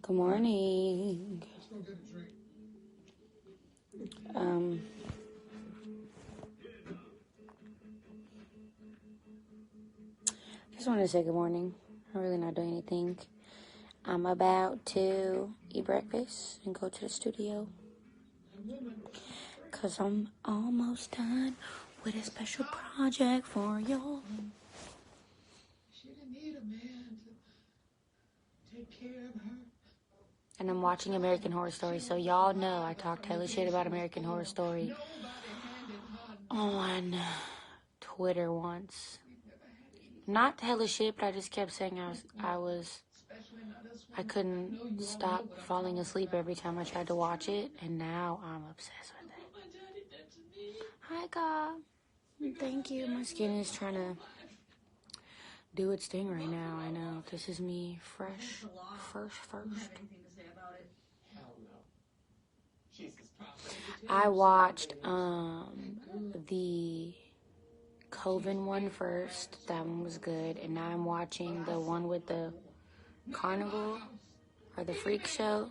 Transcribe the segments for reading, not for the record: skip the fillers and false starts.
Good morning. Just wanted to say good morning. I'm really not doing anything. I'm about to eat breakfast and go to the studio. Because I'm almost done with a special project for y'all. She didn't need a man to take care of her. And I'm watching American Horror Story, so y'all know I talked hella shit about American Horror Story on Twitter once. Not hella shit, but I just kept saying I couldn't stop falling asleep every time I tried to watch it, and now I'm obsessed with it. Hi, God. Thank you. My skin is trying to do its thing right now. I know. This is me fresh. First. I watched the Coven one first. That one was good. And now I'm watching the one with the carnival or the freak show.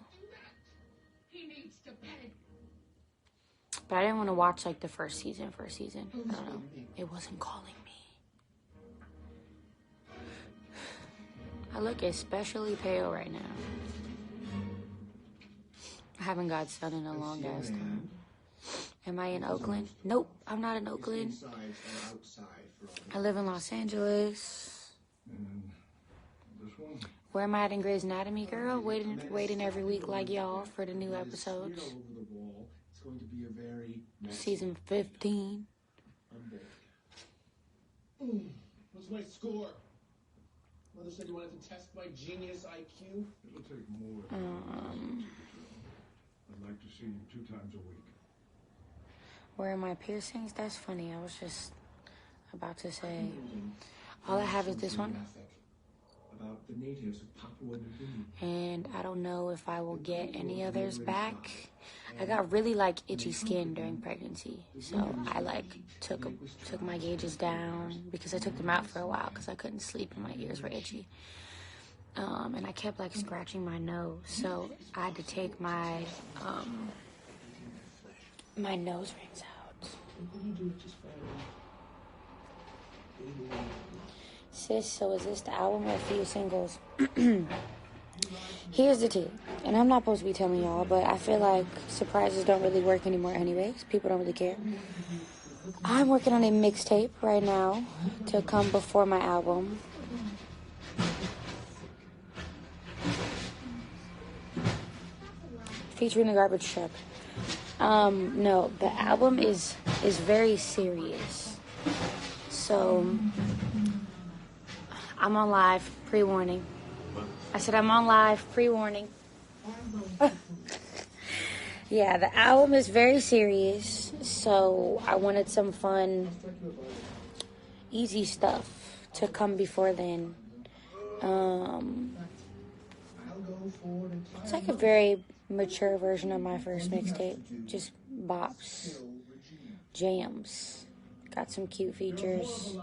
But I didn't want to watch like the first season. I don't know. It wasn't calling me. I look especially pale right now. I haven't got sun in a long ass time. Am I in Oakland? Nope, I'm not in Oakland. I live in Los Angeles. Where am I at in Grey's Anatomy, girl? Waiting every week like y'all for the new episodes. Season 15. What's my score? Mother said you wanted to test my genius IQ. It'll take more. I'd like to see you 2 times a week. Where are my piercings? That's funny. I was just about to say. All I have is this one. About the natives of Papua New Guinea. And I don't know if I will get any others back. I got really like itchy skin during pregnancy, so I like took my gauges down because I took them out for a while because I couldn't sleep and my ears were itchy. And I kept like scratching my nose, so I had to take my my nose rings out. Sis, so is this the album or a few singles? Here's the tea, and I'm not supposed to be telling y'all, but I feel like surprises don't really work anymore anyways. People don't really care. I'm working on a mixtape right now to come before my album. Featuring the Garbage Truck. No, the album is very serious. So I'm on live, pre-warning. I said I'm on live, pre-warning. Yeah, the album is very serious, so I wanted some fun, easy stuff to come before then. It's like a very mature version of my first mixtape. Just bops, jams. Got some cute features.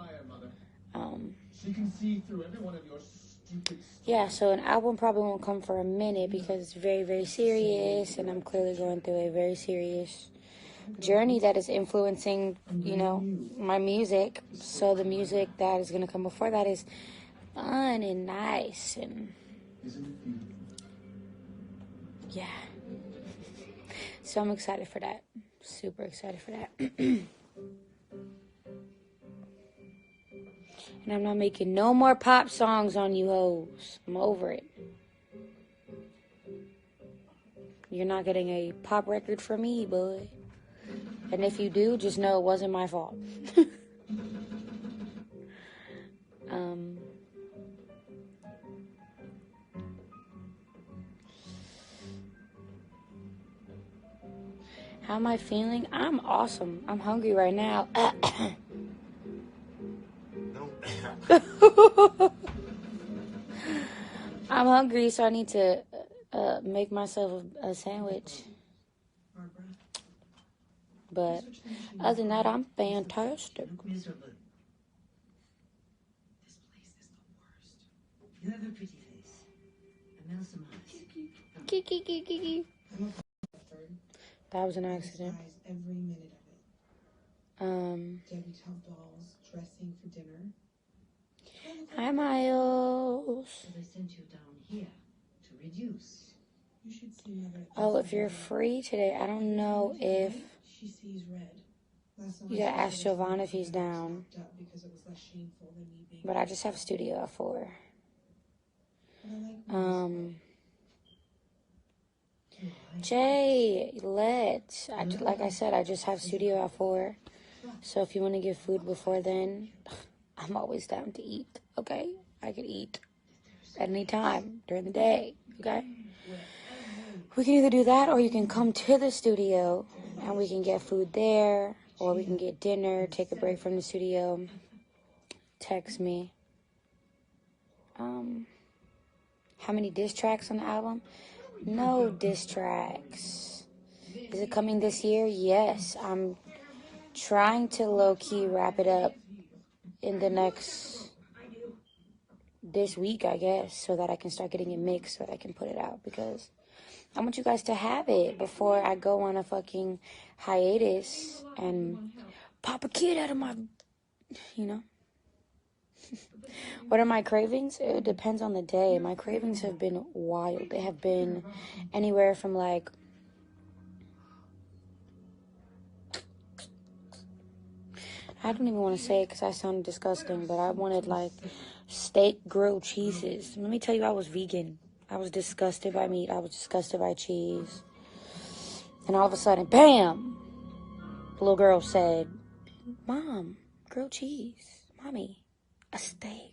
Yeah, so an album probably won't come for a minute because it's very, very serious, and I'm clearly going through a very serious journey that is influencing, my music. So the music that is going to come before that is fun and nice, and yeah. So I'm excited for that. Super excited for that. And I'm not making no more pop songs on you hoes. I'm over it. You're not getting a pop record from me, boy. And if you do, just know it wasn't my fault. How am I feeling? I'm awesome. I'm hungry right now. I'm hungry, so I need to make myself a sandwich. But other than that, I'm fantastic. This place is the worst. You have a pretty face. A Nelson eyes. Kiki, kiki, kiki. That was an accident. Every minute of it. Debutante balls, dressing for dinner. Hi, Miles. So they sent you down here to reduce. You should see Mother. Oh, if you're free today, I don't know if She sees red. you gotta ask Jovan if he's down. But I just have studio at 4. Jay, like I said, I just have studio at 4. So if you want to get food before then, I'm always down to eat, okay? I can eat at any time during the day, okay? We can either do that or you can come to the studio and we can get food there, or we can get dinner, take a break from the studio, text me. How many diss tracks on the album? No diss tracks. Is it coming this year? Yes. I'm trying to low-key wrap it up in this week, I guess, so that I can start getting it mixed so that I can put it out, because I want you guys to have it before I go on a fucking hiatus and pop a kid out of my, you know. What are my cravings? It depends on the day. My cravings have been wild. They have been anywhere from like I don't even want to say it because I sound disgusting, but I wanted like steak grilled cheeses. Let me tell you, I was vegan. I was disgusted by meat. I was disgusted by cheese. And all of a sudden, bam! The little girl said, Mom, grilled cheese. Mommy, a steak.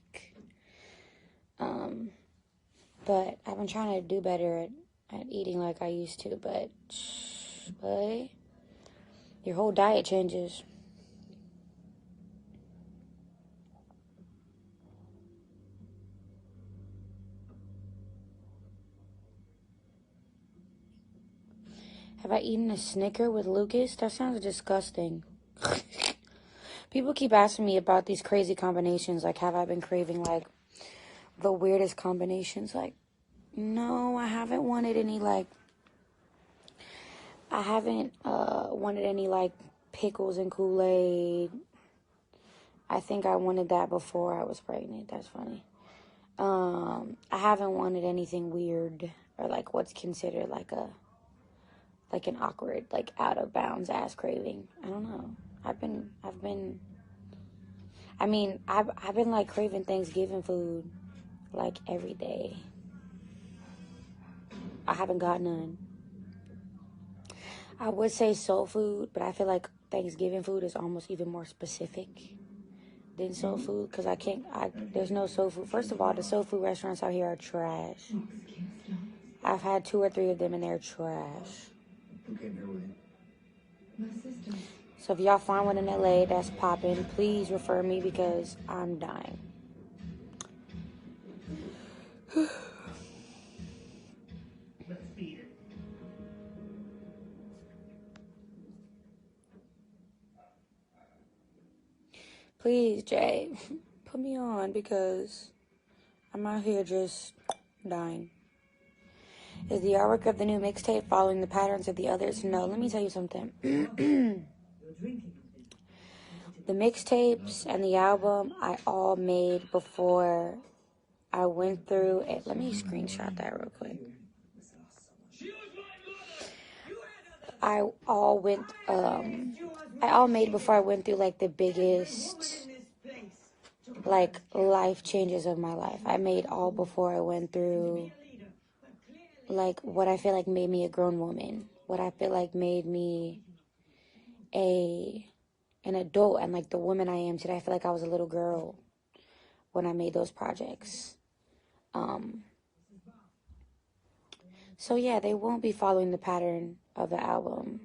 But I've been trying to do better at eating like I used to, but your whole diet changes. Have I eaten a Snicker with Lucas? That sounds disgusting. People keep asking me about these crazy combinations. Like, have I been craving, like, the weirdest combinations? Like, no, I haven't wanted any, like, pickles and Kool-Aid. I think I wanted that before I was pregnant. That's funny. I haven't wanted anything weird or, like, what's considered, like, an awkward, like, out of bounds ass craving. I don't know. I've been like craving Thanksgiving food like every day. I haven't got none. I would say soul food, but I feel like Thanksgiving food is almost even more specific than soul food, because there's no soul food. First of all, the soul food restaurants out here are trash. I've had 2 or 3 of them and they're trash. So if y'all find one in LA that's popping, please refer me because I'm dying. Please, Jay, put me on because I'm out here just dying. Is the artwork of the new mixtape following the patterns of the others? No, let me tell you something. The mixtapes and the album I all made before I went through it. Let me screenshot that real quick. I all made before I went through like the biggest like life changes of my life. I made all before I went through like what I feel like made me a grown woman, what I feel like made me an adult and like the woman I am today. I feel like I was a little girl when I made those projects. So yeah, they won't be following the pattern of the album.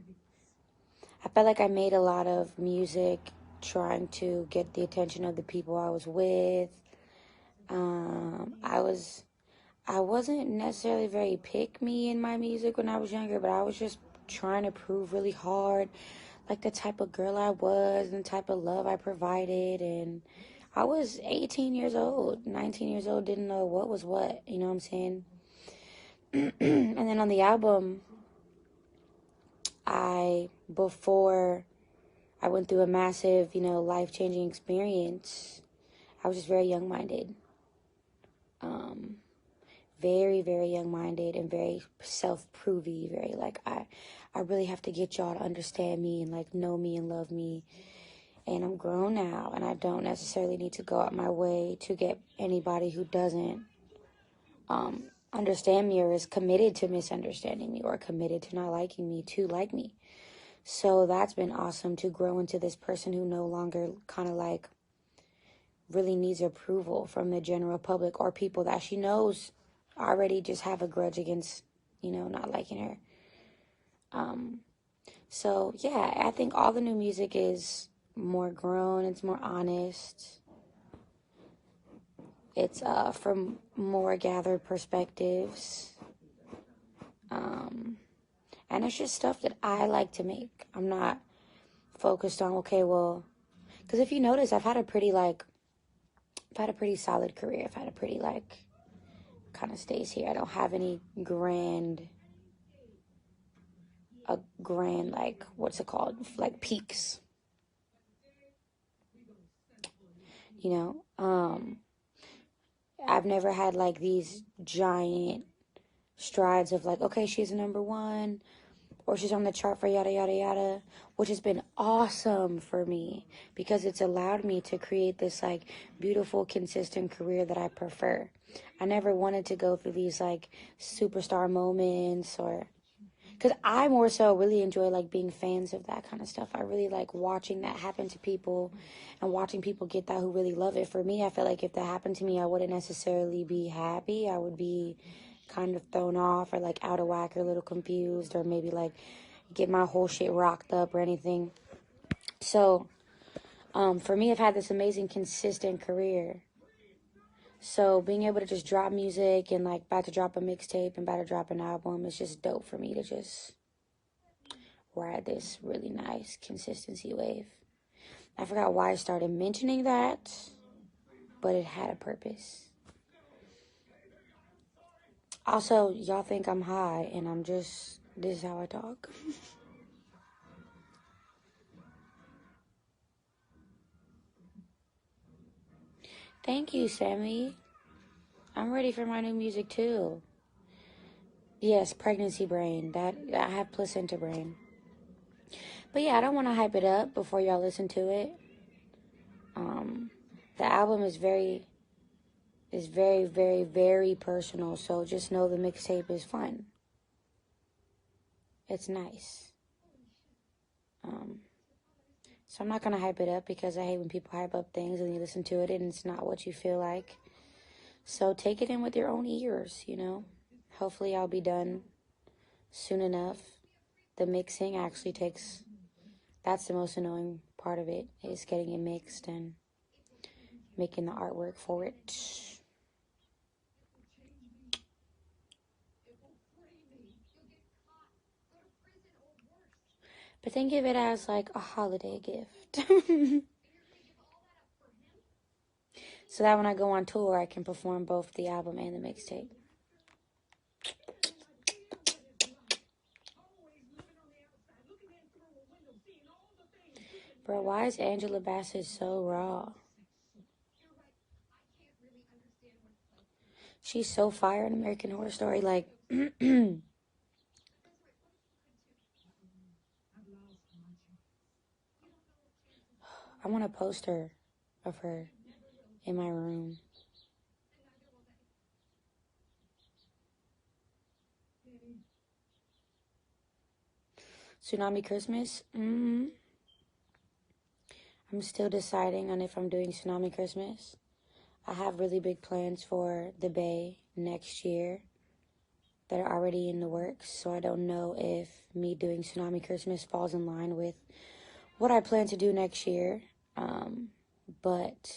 I felt like I made a lot of music trying to get the attention of the people I was with. I wasn't necessarily very pick-me in my music when I was younger, but I was just trying to prove really hard, like the type of girl I was and the type of love I provided. And I was 18 years old, 19 years old, didn't know what was what, you know what I'm saying? And then on the album, before I went through a massive, life-changing experience, I was just very young-minded. Very, very young-minded and very self-provy, very like, I really have to get y'all to understand me and like know me and love me. And I'm grown now, and I don't necessarily need to go out my way to get anybody who doesn't understand me or is committed to misunderstanding me or committed to not liking me to like me. So that's been awesome, to grow into this person who no longer kind of like really needs approval from the general public or people that she knows already just have a grudge against, not liking her. So yeah, I think all the new music is more grown, it's more honest. It's from more gathered perspectives. And it's just stuff that I like to make. I'm not focused on, okay, well, because if you notice, I've had a pretty solid career. I've had a pretty kind of stays here. I don't have any grand what's it called? Like peaks. I've never had like these giant strides of like, okay, she's a number one, or she's on the chart for yada, yada, yada, which has been awesome for me because it's allowed me to create this like beautiful, consistent career that I prefer. I never wanted to go through these like superstar moments, or because I more so really enjoy like being fans of that kind of stuff. I really like watching that happen to people and watching people get that who really love it. For me, I feel like if that happened to me, I wouldn't necessarily be happy. I would be kind of thrown off or like out of whack or a little confused, or maybe like get my whole shit rocked up or anything. So for me, I've had this amazing consistent career. So being able to just drop music and like about to drop a mixtape and about to drop an album is just dope for me to just ride this really nice consistency wave. I forgot why I started mentioning that, but it had a purpose. Also, y'all think I'm high, and this is how I talk. Thank you, Sammy. I'm ready for my new music too. Yes, pregnancy brain. That I have placenta brain. But yeah, I don't want to hype it up before y'all listen to it. The album is very, very, very personal. So just know the mixtape is fun. It's nice. So I'm not going to hype it up because I hate when people hype up things and you listen to it and it's not what you feel like. So take it in with your own ears, Hopefully I'll be done soon enough. The mixing actually that's the most annoying part of it, is getting it mixed and making the artwork for it. But think of it as like a holiday gift. So that when I go on tour, I can perform both the album and the mixtape. Bro, why is Angela Bassett so raw? She's so fire in American Horror Story. Like, I want a poster of her in my room. Tsunami Christmas? I'm still deciding on if I'm doing Tsunami Christmas. I have really big plans for the Bay next year that are already in the works, so I don't know if me doing Tsunami Christmas falls in line with what I plan to do next year. But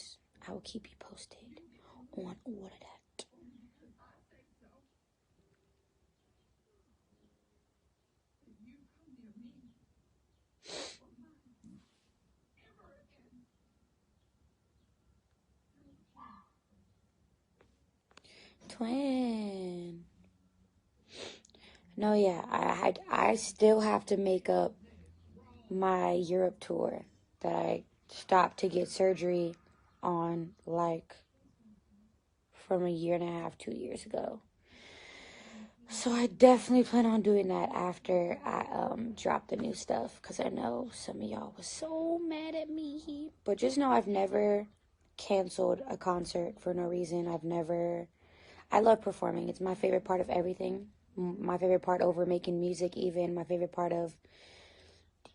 I will keep you posted on all of that. Twin. No, yeah, I still have to make up my Europe tour that I stopped to get surgery on, like, from a year and a half, 2 years ago. So I definitely plan on doing that after I drop the new stuff, because I know some of y'all was so mad at me. But just know I've never canceled a concert for no reason. I love performing. It's my favorite part of everything. My favorite part over making music, even. My favorite part of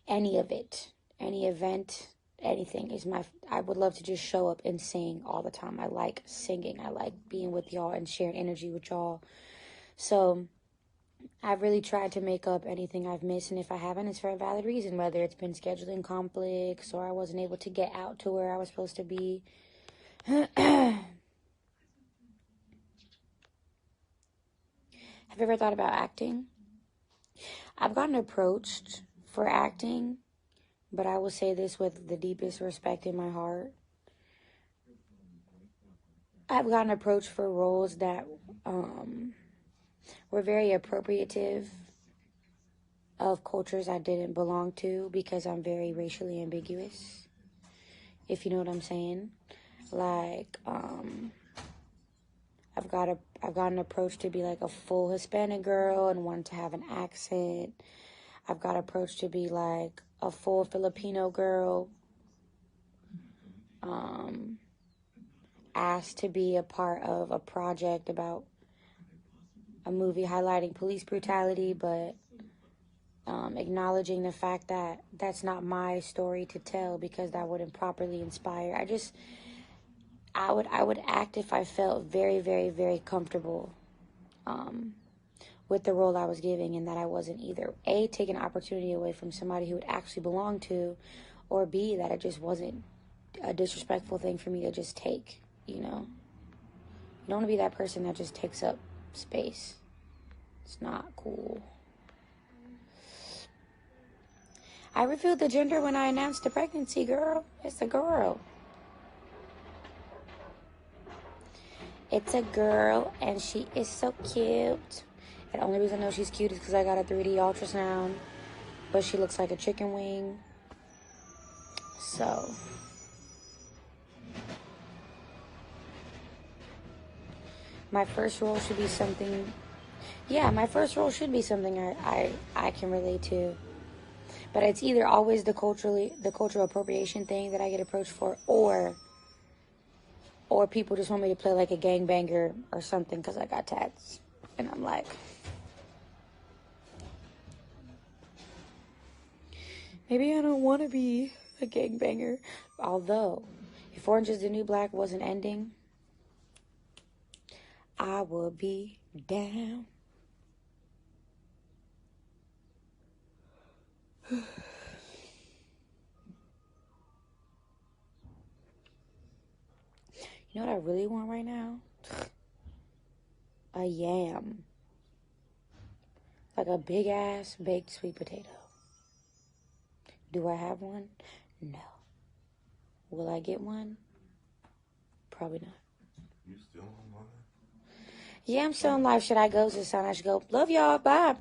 any of it. Any event, anything is I would love to just show up and sing all the time. I like singing. I like being with y'all and sharing energy with y'all. So I've really tried to make up anything I've missed, and if I haven't, it's for a valid reason, whether it's been scheduling conflicts or I wasn't able to get out to where I was supposed to be. Have you ever thought about acting? I've gotten approached for acting, but I will say this with the deepest respect in my heart. I've gotten approached for roles that were very appropriative of cultures I didn't belong to, because I'm very racially ambiguous, if you know what I'm saying. Like, I've gotten approached to be like a full Hispanic girl and want to have an accent. I've got approached to be like a full Filipino girl. Asked to be a part of a project about a movie highlighting police brutality, but acknowledging the fact that that's not my story to tell, because that wouldn't properly inspire. I would act if I felt very, very, very comfortable with the role I was giving, and that I wasn't either A, taking an opportunity away from somebody who would actually belong to, or B, that it just wasn't a disrespectful thing for me to just take, you know. You don't want to be that person that just takes up space. It's not cool. I revealed the gender when I announced the pregnancy, girl. It's a girl. It's a girl, and she is so cute. And the only reason I know she's cute is because I got a 3D ultrasound. But she looks like a chicken wing. So my first role should be something... Yeah, my first role should be something I can relate to. But it's either always the cultural appropriation thing that I get approached for, or people just want me to play like a gangbanger or something because I got tats. And I'm like, maybe I don't want to be a gangbanger. Although, if Orange is the New Black wasn't ending, I would be down. You know what I really want right now? A yam. Like a big ass baked sweet potato. Do I have one? No. Will I get one? Probably not. You still on live? Yeah, I'm still on live. Should I go? Is it sound I should go? Love y'all. Bye.